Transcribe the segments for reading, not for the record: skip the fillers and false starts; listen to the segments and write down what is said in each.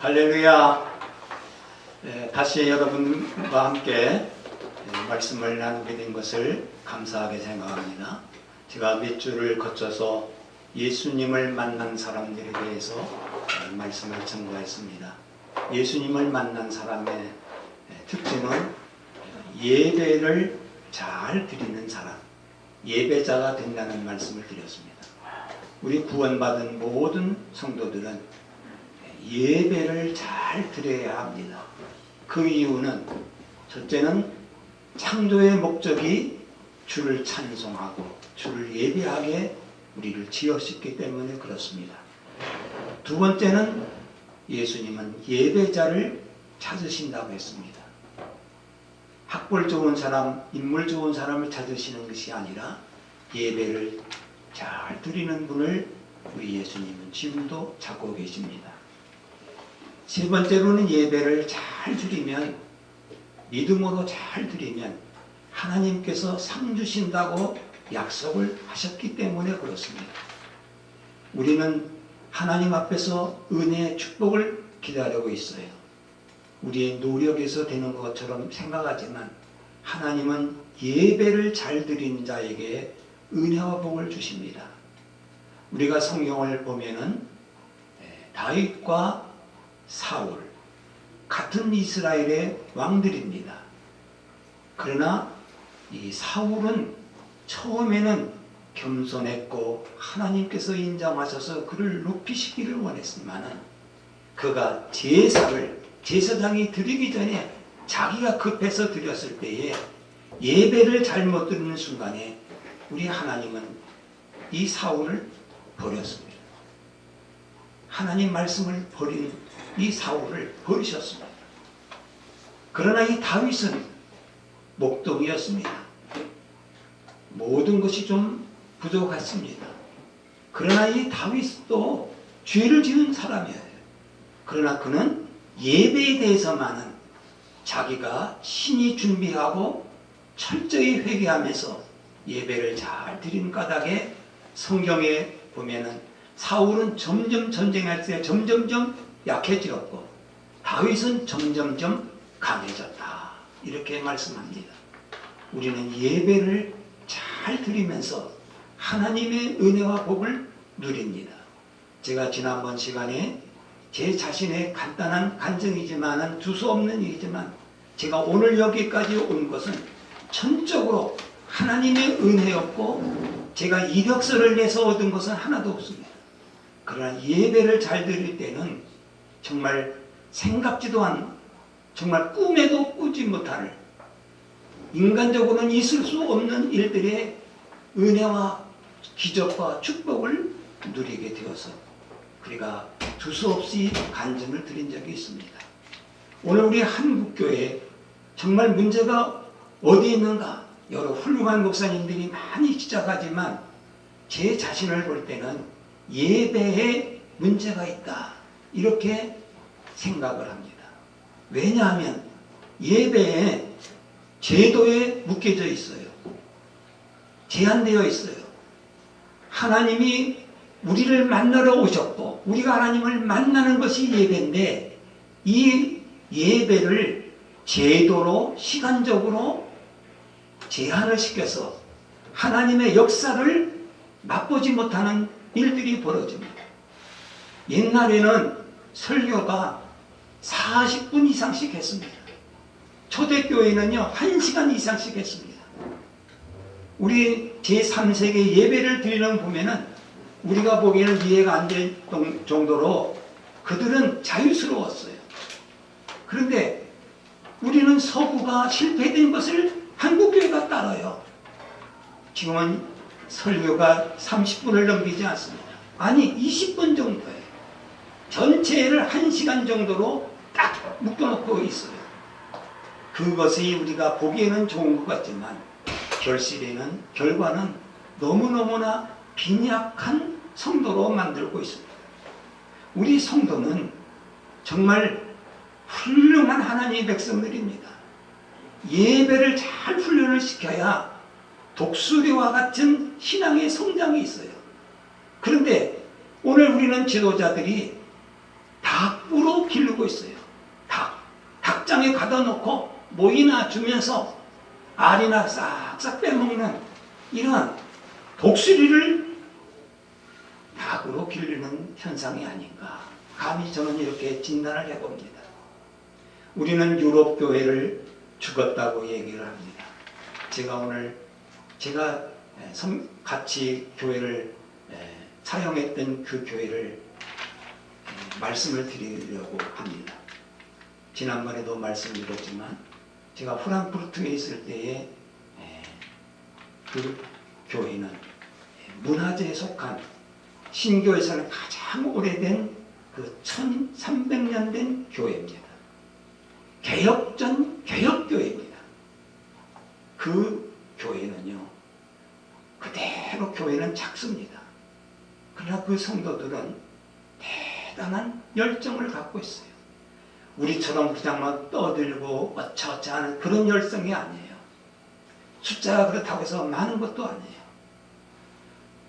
할렐루야. 다시 여러분과 함께 말씀을 나누게 된 것을 감사하게 생각합니다. 제가 몇 주를 거쳐서 예수님을 만난 사람들에 대해서 말씀을 전가했습니다. 예수님을 만난 사람의 특징은 예배를 잘 드리는 사람, 예배자가 된다는 말씀을 드렸습니다. 우리 구원받은 모든 성도들은 예배를 잘 드려야 합니다. 그 이유는 첫째는 창조의 목적이 주를 찬송하고 주를 예배하게 우리를 지으셨기 때문에 그렇습니다. 두 번째는 예수님은 예배자를 찾으신다고 했습니다. 학벌 좋은 사람, 인물 좋은 사람을 찾으시는 것이 아니라 예배를 잘 드리는 분을 우리 예수님은 지금도 찾고 계십니다. 세 번째로는 예배를 잘 드리면, 믿음으로 잘 드리면 하나님께서 상 주신다고 약속을 하셨기 때문에 그렇습니다. 우리는 하나님 앞에서 은혜의 축복을 기다리고 있어요. 우리의 노력에서 되는 것처럼 생각하지만 하나님은 예배를 잘 드리는 자에게 은혜와 복을 주십니다. 우리가 성경을 보면은 다윗과 사울, 같은 이스라엘의 왕들입니다. 그러나 이 사울은 처음에는 겸손했고 하나님께서 인정하셔서 그를 높이시기를 원했지만 그가 제사장이 드리기 전에 자기가 급해서 드렸을 때에 예배를 잘못 드리는 순간에 우리 하나님은 이 사울을 버렸습니다. 하나님 말씀을 버린 이 사울을 버리셨습니다. 그러나 이 다윗은 목동이었습니다. 모든 것이 좀 부족했습니다. 그러나 이 다윗도 죄를 지은 사람이에요. 그러나 그는 예배에 대해서만은 자기가 신이 준비하고 철저히 회개하면서 예배를 잘 드린 까닭에 성경에 보면은 사울은 점점 전쟁할 때 점점점 약해지었고 다윗은 점점점 강해졌다. 이렇게 말씀합니다. 우리는 예배를 잘 드리면서 하나님의 은혜와 복을 누립니다. 제가 지난번 시간에 제 자신의 간단한 간증이지만 두서없는 일이지만 제가 오늘 여기까지 온 것은 전적으로 하나님의 은혜였고 제가 이력서를 내서 얻은 것은 하나도 없습니다. 그러나 예배를 잘 드릴 때는 정말 생각지도 않은, 정말 꿈에도 꾸지 못할, 인간적으로는 있을 수 없는 일들의 은혜와 기적과 축복을 누리게 되어서 우리가 두서없이 간증을 드린 적이 있습니다. 오늘 우리 한국교회에 정말 문제가 어디 있는가? 여러 훌륭한 목사님들이 많이 지적하지만 제 자신을 볼 때는 예배에 문제가 있다. 이렇게 생각을 합니다. 왜냐하면 예배에 제도에 묶여져 있어요. 제한되어 있어요. 하나님이 우리를 만나러 오셨고 우리가 하나님을 만나는 것이 예배인데 이 예배를 제도로 시간적으로 제한을 시켜서 하나님의 역사를 맛보지 못하는 일들이 벌어집니다. 옛날에는 설교가 40분 이상씩 했습니다. 초대교회는요 1시간 이상씩 했습니다. 우리 제3세계 예배를 드리는 보면은 우리가 보기에는 이해가 안 될 정도로 그들은 자유스러웠어요. 그런데 우리는 서구가 실패된 것을 한국교회가 따라요. 지금은 설교가 30분을 넘기지 않습니다. 아니 20분 정도예요. 전체를 1시간 정도로 딱 묶어놓고 있어요. 그것이 우리가 보기에는 좋은 것 같지만 결과는 너무너무나 빈약한 성도로 만들고 있습니다. 우리 성도는 정말 훌륭한 하나님의 백성들입니다. 예배를 잘 훈련을 시켜야 독수리와 같은 신앙의 성장이 있어요. 그런데 오늘 우리는 지도자들이 다 닭으로 기르고 있어요. 닭장에 가둬 놓고 모이나 주면서 알이나 싹싹 빼먹는 이런 독수리를 닭으로 기르는 현상이 아닌가. 감히 저는 이렇게 진단을 해봅니다. 우리는 유럽 교회를 죽었다고 얘기를 합니다. 제가 같이 교회를 사용했던 그 교회를 말씀을 드리려고 합니다. 지난번에도 말씀드렸지만 제가 프랑크푸르트에 있을 때에 그 교회는 문화재에 속한 신교에서는 가장 오래된 그 1300년 된 교회입니다. 개혁전 개혁교회입니다. 그 교회는요, 그대로 교회는 작습니다. 그러나 그 성도들은 대단한 열정을 갖고 있어요. 우리처럼 그냥 막 떠들고 어쩌어쩌 하는 그런 열성이 아니에요. 숫자가 그렇다고 해서 많은 것도 아니에요.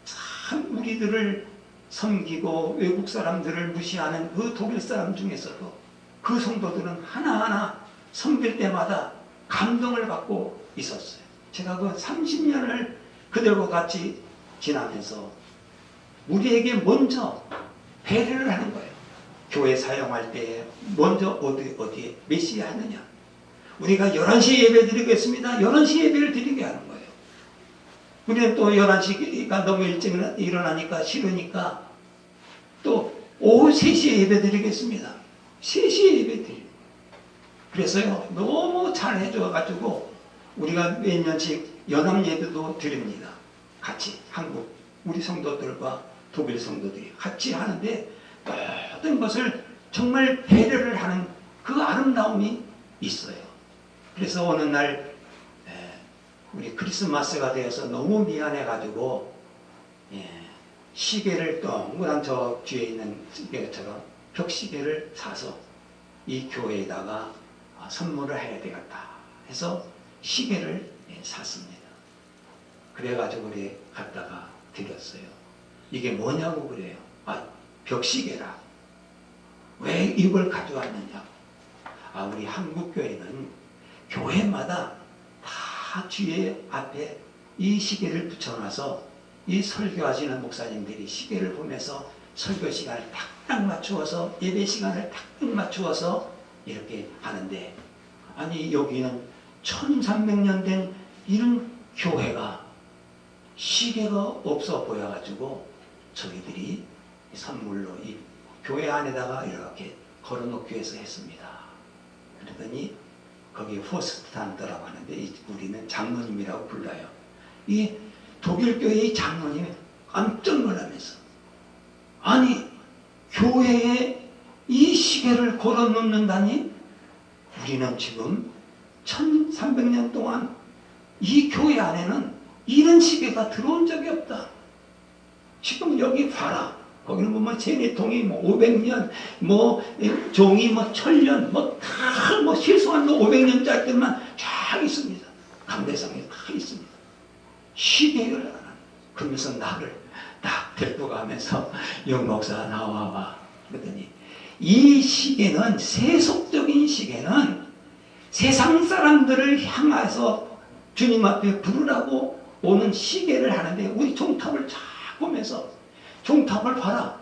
참 우리들을 섬기고 외국 사람들을 무시하는 그 독일 사람 중에서도 그 성도들은 하나하나 섬길 때마다 감동을 받고 있었어요. 제가 그 30년을 그들과 같이 지나면서 우리에게 먼저 배려를 하는 거예요. 교회 사용할 때 먼저 어디에 몇 시에 하느냐. 우리가 11시에 예배 드리겠습니다. 11시 예배를 드리게 하는 거예요. 우리는 또 11시가 너무 일찍 일어나니까 싫으니까 또 오후 3시에 예배 드리겠습니다. 3시에 예배 드리고. 그래서요, 너무 잘 해줘가지고 우리가 몇 년씩 연합 예배도 드립니다. 같이 한국 우리 성도들과 독일 성도들이 같이 하는데 모든 것을 정말 배려를 하는 그 아름다움이 있어요. 그래서 어느 날 우리 크리스마스가 되어서 너무 미안해가지고 시계를 동그란 저 뒤에 있는 시계처럼 벽시계를 사서 이 교회에다가 선물을 해야 되겠다 해서 시계를 샀습니다. 그래가지고 우리 갖다가 드렸어요. 이게 뭐냐고 그래요. 벽시계라. 왜 이걸 가져왔느냐고. 우리 한국교회는 교회마다 다 뒤에 앞에 이 시계를 붙여놔서 이 설교하시는 목사님들이 시계를 보면서 설교 시간을 탁탁 맞추어서 예배 시간을 탁탁 맞추어서 이렇게 하는데, 아니 여기는 1300년 된 이런 교회가 시계가 없어 보여가지고 저희들이 선물로 이 교회 안에다가 이렇게 걸어놓기 위해서 했습니다. 그러더니 거기 포스트탄트라고 하는데 우리는 장로님이라고 불러요. 이 독일 교회의 장로님이 깜짝 놀라면서, 아니 교회에 이 시계를 걸어놓는다니? 우리는 지금 1300년 동안 이 교회 안에는 이런 시계가 들어온 적이 없다. 지금 여기 봐라. 거기는 보면 세뇌통이 500년, 종이 1000년, 다 실수한 500년짜리들만 쫙 있습니다. 강대상에 다 있습니다. 시계를 안 하는. 그러면서 나를 딱 데리고 가면서 영목사 나와봐. 그러더니 이 시계는, 세속적인 시계는 세상 사람들을 향해서 주님 앞에 부르라고 오는 시계를 하는데, 우리 종탑을 쫙 보면서 종탑을 봐라.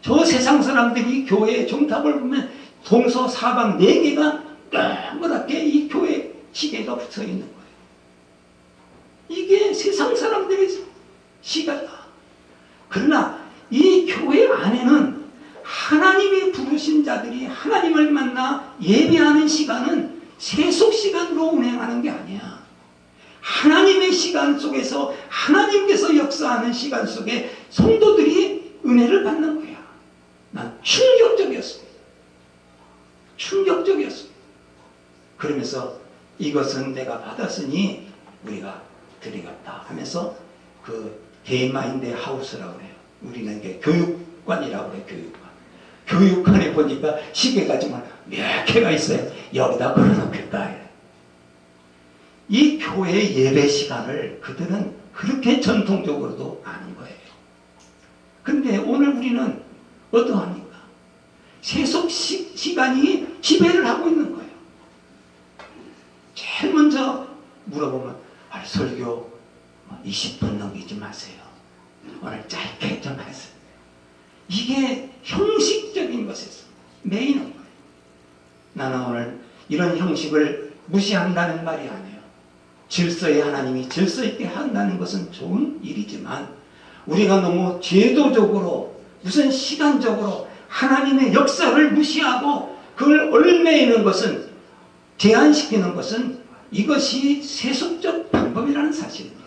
저 세상 사람들이 교회의 종탑을 보면 동서사방 4개가 동그랗게 이 교회 시계가 붙어 있는 거예요. 이게 세상 사람들의 시계다. 그러나 이 교회 안에는 하나님이 부르신 자들이 하나님을 만나 예배하는 시간은 세속 시간으로 운행하는 게 아니야. 하나님의 시간 속에서 하나님께서 역사하는 시간 속에 성도들이 은혜를 받는 거야. 난 충격적이었습니다. 충격적이었습니다. 그러면서 이것은 내가 받았으니 우리가 드리겠다 하면서 그 게이마인드 하우스라고 해요. 우리는 이게 교육관이라고 해요. 교육관. 교육관에 보니까 시계가 정말 몇 개가 있어요. 여기다 걸어놓겠다. 이 교회 예배 시간을 그들은 그렇게 전통적으로도 아는 거예요. 근데 오늘 우리는 어떠합니까? 세속 시간이 지배를 하고 있는 거예요. 제일 먼저 물어보면 설교 20분 넘기지 마세요. 오늘 짧게 좀 하세요. 이게 형식적인 것에서 메인은 거예요. 나는 오늘 이런 형식을 무시한다는 말이 아니에요. 질서에 하나님이 질서 있게 한다는 것은 좋은 일이지만 우리가 너무 제도적으로 무슨 시간적으로 하나님의 역사를 무시하고 그걸 얽매이는 것은 제한시키는 것은 이것이 세속적 방법이라는 사실입니다.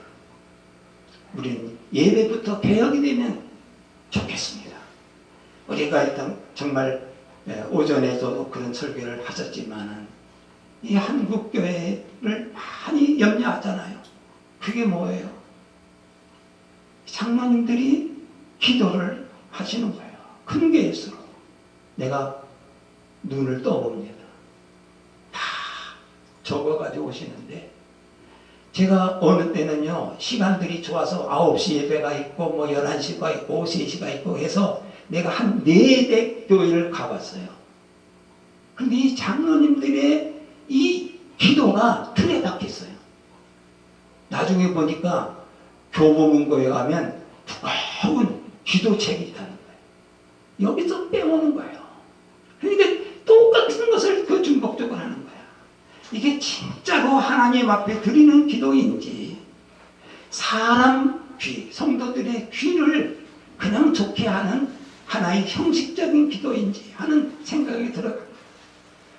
우리는 예배부터 개혁이 되면 좋겠습니다. 우리가 일단 정말 오전에도 그런 설교를 하셨지만은 이 한국 교회를 많이 염려하잖아요. 그게 뭐예요? 장로님들이 기도를 하시는 거예요. 큰 교회일수록. 내가 눈을 떠봅니다. 다 적어가지고 오시는데 제가 어느 때는요 시간들이 좋아서 9시 예배가 있고 11시가 있고 3시가 있고 해서 내가 한 4대 교회를 가봤어요. 근데 이 장로님들의 이 기도가 틀에 박혔어요. 나중에 보니까 교보문고에 가면 두꺼운 기도책이 있다는 거예요. 여기서 빼오는 거예요. 그러니까 똑같은 것을 그 중복적으로 하는 거야. 이게 진짜로 하나님 앞에 드리는 기도인지 사람 귀, 성도들의 귀를 그냥 좋게 하는 하나의 형식적인 기도인지 하는 생각이 들어요.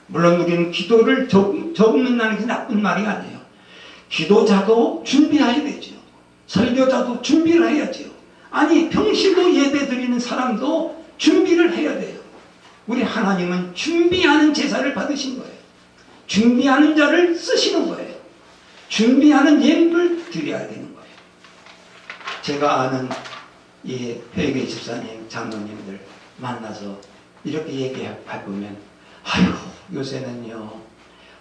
물론 우리는 기도를 적는다는 게 나쁜 말이 아니에요. 기도자도 준비해야 되죠. 설교자도 준비를 해야죠. 아니 평시도 예배 드리는 사람도 준비를 해야 돼요. 우리 하나님은 준비하는 제사를 받으신 거예요. 준비하는 자를 쓰시는 거예요. 준비하는 예물을 드려야 되는 거예요. 제가 아는 이 회계 집사님, 장로님들 만나서 이렇게 얘기해보면 아유 요새는요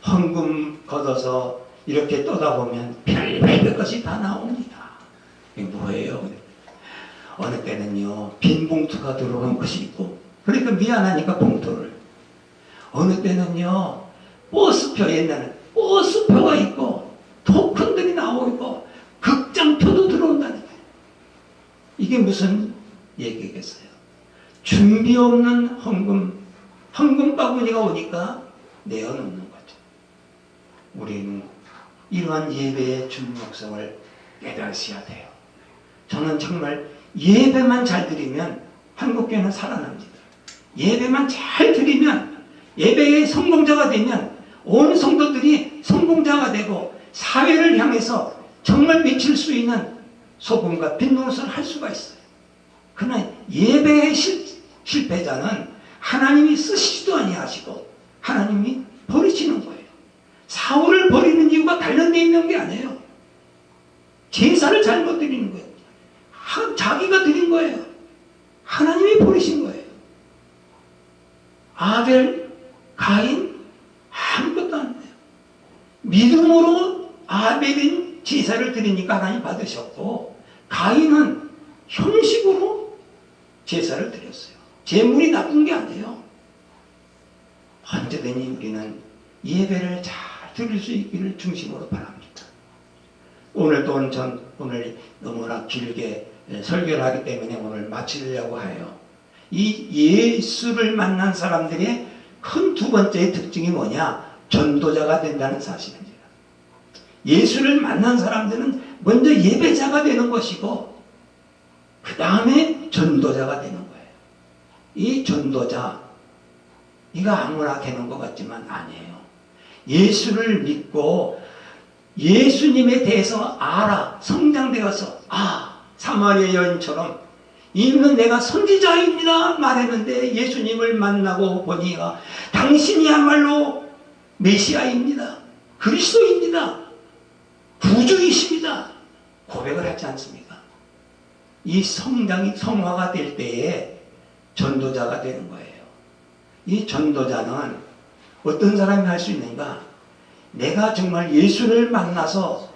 헌금 걷어서 이렇게 떠다 보면 별별 것이 다 나옵니다. 이게 뭐예요? 어느 때는요 빈 봉투가 들어온 것이 있고 그러니까 미안하니까 봉투를 어느 때는요 버스표 옛날에 버스표가 있고 토큰들이 나오고 극장표도 들어온다는 거예요. 이게 무슨 얘기겠어요? 준비 없는 헌금 바구니가 오니까 내어놓는 거죠. 우리는 이러한 예배의 중요성을 깨달으셔야 돼요. 저는 정말 예배만 잘 드리면 한국교회는 살아납니다. 예배만 잘 드리면 예배의 성공자가 되면 온 성도들이 성공자가 되고 사회를 향해서 정말 미칠 수 있는 소금과 빛 노릇을 할 수가 있어요. 그러나 예배의 실패자는 하나님이 쓰시지도 아니하시고 하나님이 버리시는 거예요. 사울을 버리는 이유가 단련되어 있는 게 아니에요. 제사를 잘못 드리는 거예요. 자기가 드린 거예요. 하나님이 버리신 거예요. 아벨, 가인 아무것도 안 돼요. 믿음으로 아벨은 제사를 드리니까 하나님 받으셨고 가인은 형식으로 제사를 드렸어요. 제물이 나쁜 게 아니에요. 언제든지 우리는 예배를 잘 드릴 수 있기를 중심으로 바랍니다. 오늘도 오늘 너무나 길게 설교를 하기 때문에 오늘 마치려고 해요. 이 예수를 만난 사람들의 큰 두 번째 특징이 뭐냐? 전도자가 된다는 사실입니다. 예수를 만난 사람들은 먼저 예배자가 되는 것이고 그 다음에 전도자가 되는 거예요. 이 전도자 이거 아무나 되는 것 같지만 아니에요. 예수를 믿고 예수님에 대해서 알아 성장되어서 사마리아 여인처럼 이는 내가 선지자입니다 말했는데 예수님을 만나고 보니까 당신이야말로 메시아입니다. 그리스도입니다. 구주이십니다. 고백을 하지 않습니까? 이 성장이 성화가 될 때에 전도자가 되는 거예요. 이 전도자는 어떤 사람이 할 수 있는가? 내가 정말 예수를 만나서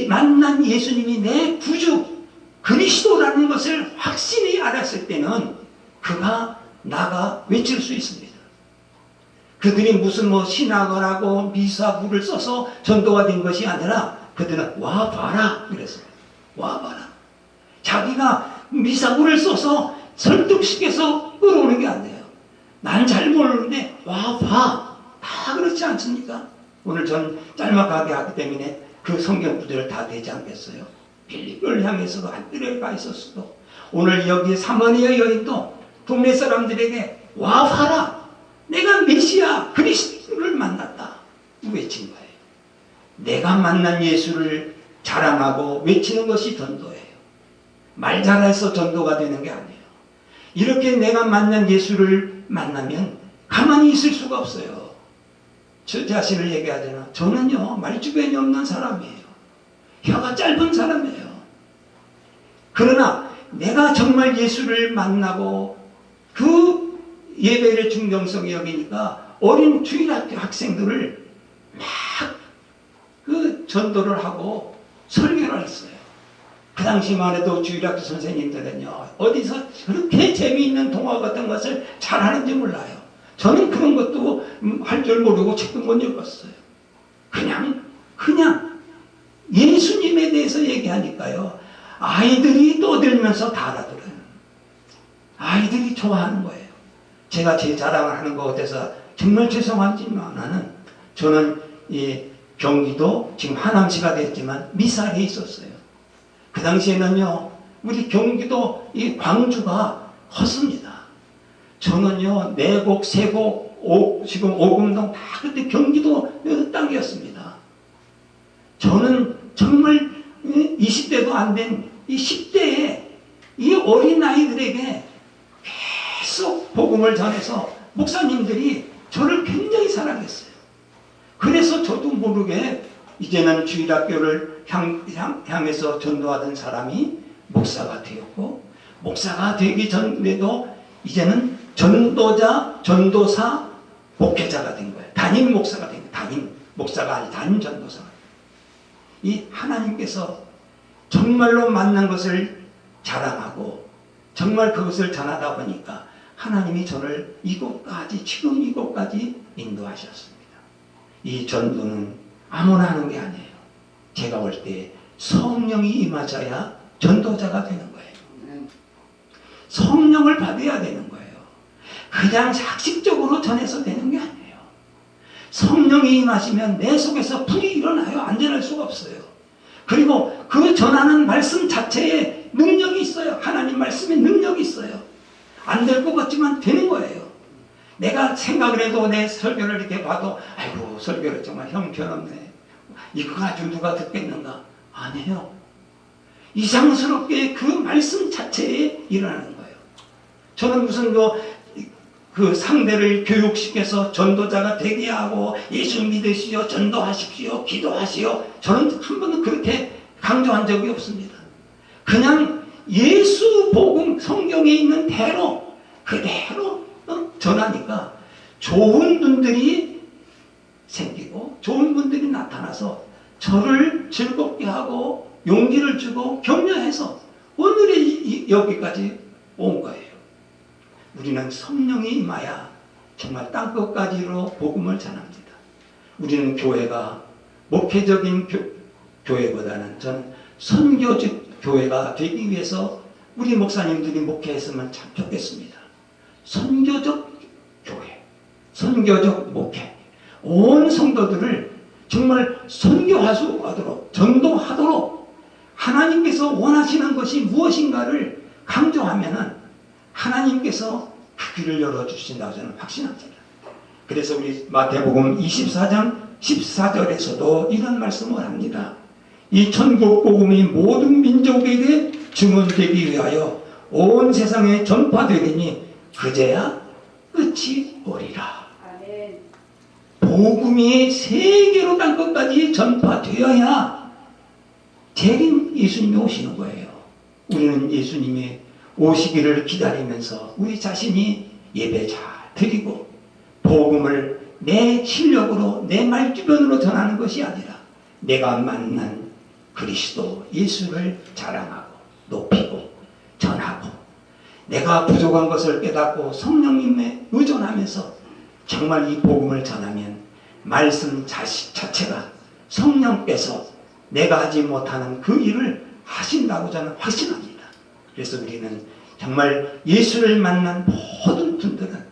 만난 예수님이 내 구주 그리스도라는 것을 확신히 알았을 때는 그가 나가 외칠 수 있습니다. 그들이 무슨 신학을 하고 미사구를 써서 전도가 된 것이 아니라 그들은 와 봐라 그랬어요. 와 봐라. 자기가 미사구를 써서 설득시켜서 끌어오는 게 아니에요. 난 잘 모르는데 와 봐. 다 그렇지 않습니까? 오늘 전 짤막하게 하기 때문에 그 성경 구절을 다 되지 않겠어요? 빌립을 향해서도 안뜰에 가 있었어도 오늘 여기 사마리아 여인도 동네 사람들에게 와 봐라. 내가 메시아 그리스도를 만났다. 외친 거예요. 내가 만난 예수를 자랑하고 외치는 것이 전도예요. 말 잘해서 전도가 되는 게 아니에요. 이렇게 내가 만난 예수를 만나면 가만히 있을 수가 없어요. 저 자신을 얘기하잖아. 저는요 말주변이 없는 사람이에요. 혀가 짧은 사람이에요. 그러나 내가 정말 예수를 만나고 그 예배를 중정성이 여기니까 어린 주일학교 학생들을 막 그 전도를 하고 설교를 했어요. 그 당시만 해도 주일학교 선생님들은요 어디서 그렇게 재미있는 동화 같은 것을 잘하는지 몰라요. 저는 그런 것도 할 줄 모르고 책도 못 읽었어요. 그냥 예수님에 대해서 얘기하니까요 아이들이 떠들면서 다 알아들어요. 아이들이 좋아하는 거예요. 제가 제 자랑을 하는 것 같아서 정말 죄송하지만은 저는 이 경기도 지금 하남시가 됐지만 미사리에 있었어요. 그 당시에는요 우리 경기도 이 광주가 컸습니다. 저는요 내곡, 세곡, 지금 오금동 다 그때 경기도 땅이었습니다. 저는 정말 20대도 안 된 이 10대에 이 어린 아이들에게 계속 복음을 전해서 목사님들이 저를 굉장히 사랑했어요. 그래서 저도 모르게 이제는 주일학교를 향해서 전도하던 사람이 목사가 되었고 목사가 되기 전에도 이제는 전도자, 전도사, 목회자가 된 거예요. 담임 목사가 된 거예요. 담임 목사가 아니 담임 전도사가. 이 하나님께서 정말로 만난 것을 자랑하고 정말 그것을 전하다 보니까 하나님이 저를 이곳까지 지금 이곳까지 인도하셨습니다. 이 전도는 아무나 하는 게 아니에요. 제가 올 때 성령이 임하셔야 전도자가 되는 거예요. 성령을 받아야 되는 거예요. 그냥 작식적으로 전해서 되는 게 아니에요. 성령이 임하시면 내 속에서 불이 일어나요. 안 일어날 수가 없어요. 그리고 그 전하는 말씀 자체에 능력이 있어요. 하나님 말씀에 능력이 있어요. 안 될 것 같지만 되는 거예요. 내가 생각을 해도 내 설교를 이렇게 봐도 아이고 설교를 정말 형편없네. 이거 가지고 누가 듣겠는가? 아니에요. 이상스럽게 그 말씀 자체에 일어나는 거예요. 저는 무슨 그 상대를 교육시켜서 전도자가 되게 하고 예수 믿으시오, 전도하십시오, 기도하시오. 저는 한 번도 그렇게 강조한 적이 없습니다. 그냥 예수 복음 성경에 있는 대로 그대로 전하니까 좋은 분들이 생기고 좋은 분들이 나타나서 저를 즐겁게 하고 용기를 주고 격려해서 오늘의 여기까지 온 거예요. 우리는 성령이 임하야 정말 땅끝까지로 복음을 전합니다. 우리는 교회가 목회적인 교회보다는 저는 선교적 교회가 되기 위해서 우리 목사님들이 목회했으면 참 좋겠습니다. 선교적 교회, 선교적 목회, 온 성도들을 정말 선교하도록 전도하도록 하나님께서 원하시는 것이 무엇인가를 강조하면은 하나님께서 그 길을 열어주신다고 저는 확신합니다. 그래서 우리 마태복음 24장 14절에서도 이런 말씀을 합니다. 이 천국 복음이 모든 민족에게 증언되기 위하여 온 세상에 전파되리니 그제야 끝이 오리라. 아멘. 복음이 세계로 땅끝까지 전파되어야 재림 예수님이 오시는 거예요. 우리는 예수님이 오시기를 기다리면서 우리 자신이 예배 잘 드리고 복음을 내 실력으로 내 말주변으로 전하는 것이 아니라 내가 만난 그리스도 예수를 자랑하고 높이고 전하고 내가 부족한 것을 깨닫고 성령님에 의존하면서 정말 이 복음을 전하면 말씀 자체가 성령께서 내가 하지 못하는 그 일을 하신다고 저는 확신합니다. 그래서 우리는 정말 예수를 만난 모든 분들은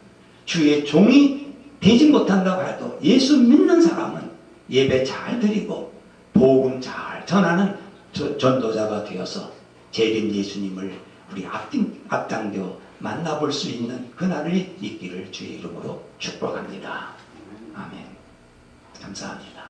주의 종이 되지 못한다고 해도 예수 믿는 사람은 예배 잘 드리고 복음 잘 전하는 전도자가 되어서 재림 예수님을 우리 앞당겨 만나볼 수 있는 그날이 있기를 주의 이름으로 축복합니다. 아멘. 감사합니다.